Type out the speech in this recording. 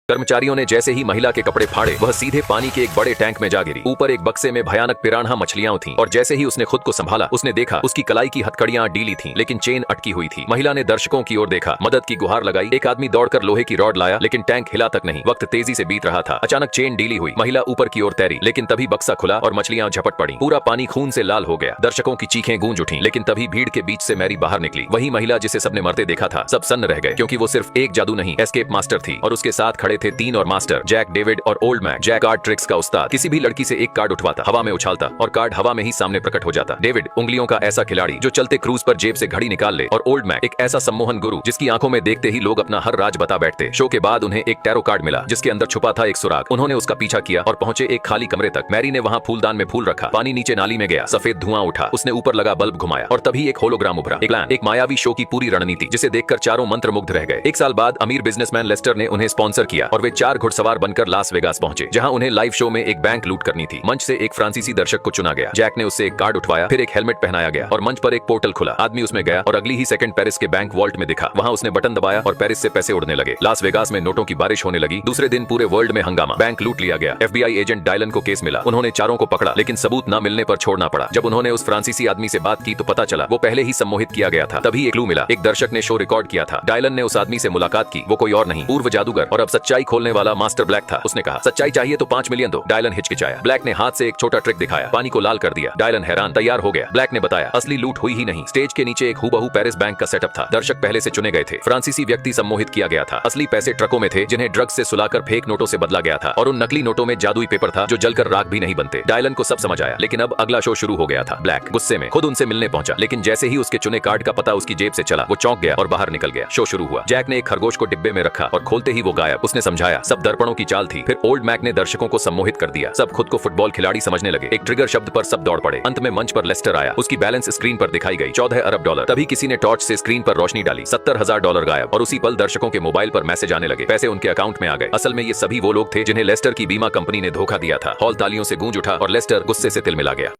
कर्मचारियों ने जैसे ही महिला के कपड़े फाड़े वह सीधे पानी के एक बड़े टैंक में जा गिरी। ऊपर एक बक्से में भयानक पिरान्हा मछलियां थीं और जैसे ही उसने खुद को संभाला उसने देखा उसकी कलाई की हथकड़ियां डीली थीं लेकिन चेन अटकी हुई थी। महिला ने दर्शकों की ओर देखा, मदद की गुहार लगाई। एक आदमी दौड़कर लोहे की रॉड लाया लेकिन टैंक हिला तक नहीं। वक्त तेजी से बीत रहा था। अचानक चेन डीली हुई, महिला ऊपर की ओर तैरी लेकिन तभी बक्सा खुला और मछलियां झपट पड़ी। पूरा पानी खून से लाल हो गया। दर्शकों की चीखें गूंज उठी लेकिन तभी भीड़ के बीच से मैरी बाहर निकली। वही महिला जिसे सबने मरते देखा था। सब सन्न रह गए क्योंकि वो सिर्फ एक जादू नहीं एस्केप मास्टर थी और उसके साथ खड़े थे 3 और मास्टर, जैक, डेविड और old Mac. Jack card tricks का उस्ताद, किसी भी लड़की से एक कार्ड उठवाता, हवा में उछालता और कार्ड हवा में ही सामने प्रकट हो जाता। डेविड उंगलियों का ऐसा खिलाड़ी जो चलते क्रूज पर जेब से घड़ी निकाल ले और ओल्ड मैक एक ऐसा सम्मोहन गुरु जिसकी आंखों में देखते ही लोग अपना हर राज बता बैठते। शो के बाद उन्हें एक टैरो कार्ड मिला जिसके अंदर छुपा था एक सुराग। उन्होंने उसका पीछा किया और पहुंचे एक खाली कमरे तक। मैरी ने वहां फूलदान में फूल रखा। पानी नीचे नाली में गया, सफेद धुआं उठा। उसने ऊपर लगा बल्ब घुमाया और तभी एक होलोग्राम उभरा। एक प्लान, एक मायावी शो की पूरी रणनीति जिसे देखकर चारों मंत्रमुग्ध रह गए। एक साल बाद अमीर बिजनेसमैन लेस्टर ने उन्हें स्पॉन्सर किया और वे 4 घुड़सवार बनकर लास वेगास पहुंचे जहां उन्हें लाइव शो में एक बैंक लूट करनी थी। मंच से एक फ्रांसीसी दर्शक को चुना गया। जैक ने उससे एक कार्ड उठवाया, फिर एक हेलमेट पहनाया गया और मंच पर एक पोर्टल खुला। आदमी उसमें गया और अगली ही सेकंड पेरिस के बैंक वॉल्ट में दिखा। वहां उसने बटन दबाया और पेरिस से पैसे उड़ने लगे। लास वेगास में नोटों की बारिश होने लगी। दूसरे दिन पूरे वर्ल्ड में हंगामा। बैंक लूट लिया गया। FBI एजेंट डायलन को केस मिला। उन्होंने चारों को पकड़ा लेकिन सबूत न मिलने पर छोड़ना पड़ा। जब उन्होंने उस फ्रांसीसी आदमी से बात की तो पता चला वो पहले ही सम्मोहित किया गया था। तभी एक क्लू मिला। एक दर्शक ने शो रिकॉर्ड किया था। डायलन ने उस आदमी से मुलाकात की। वो कोई और नहीं, पूर्व जादूगर और अब सच्चाई खोलने वाला मास्टर ब्लैक था। उसने कहा, सच्चाई चाहिए तो 5 मिलियन दो। डायलन हिचकिचाया। ब्लैक ने हाथ से एक छोटा ट्रिक दिखाया, पानी को लाल कर दिया। डायलन हैरान, तैयार हो गया। ब्लैक ने बताया, असली लूट हुई ही नहीं। स्टेज के नीचे एक हूबहू पेरिस बैंक का सेटअप था। दर्शक पहले से चुने गए थे। फ्रांसीसी व्यक्ति सम्मोहित किया गया था। असली पैसे ट्रकों में थे जिन्हें ड्रग्स से सुलाकर फेक नोटों से बदला गया था और उन नकली नोटों में जादुई पेपर था जो जलकर राख भी नहीं बनते। डायलन को सब समझ आया लेकिन अब अगला शो शुरू हो गया था। ब्लैक गुस्से में खुद उनसे मिलने पहुंचा लेकिन जैसे ही उसके चुने कार्ड का पता उसकी जेब से चला वो चौंक गया और बाहर निकल गया। शो शुरू हुआ। जैक ने एक खरगोश को डिब्बे में रखा और खोलते ही वो गायब। उसने समझाया सब दर्पणों की चाल थी। फिर ओल्ड मैक ने दर्शकों को सम्मोहित कर दिया। सब खुद को फुटबॉल खिलाड़ी समझने लगे। एक ट्रिगर शब्द पर सब दौड़ पड़े। अंत में मंच पर लेस्टर आया। उसकी बैलेंस स्क्रीन पर दिखाई गई, $14 अरब। तभी किसी ने टॉर्च से स्क्रीन पर रोशनी डाली, $70,000 गायब और उसी पल दर्शकों के मोबाइल पर मैसेज आने लगे। पैसे उनके अकाउंट में आ गए। असल में ये सभी वो लोग थे जिन्हें लेस्टर की बीमा कंपनी ने धोखा दिया था। हॉल तालियों से गूंज उठा और लेस्टर गुस्से से तिलमिला गया।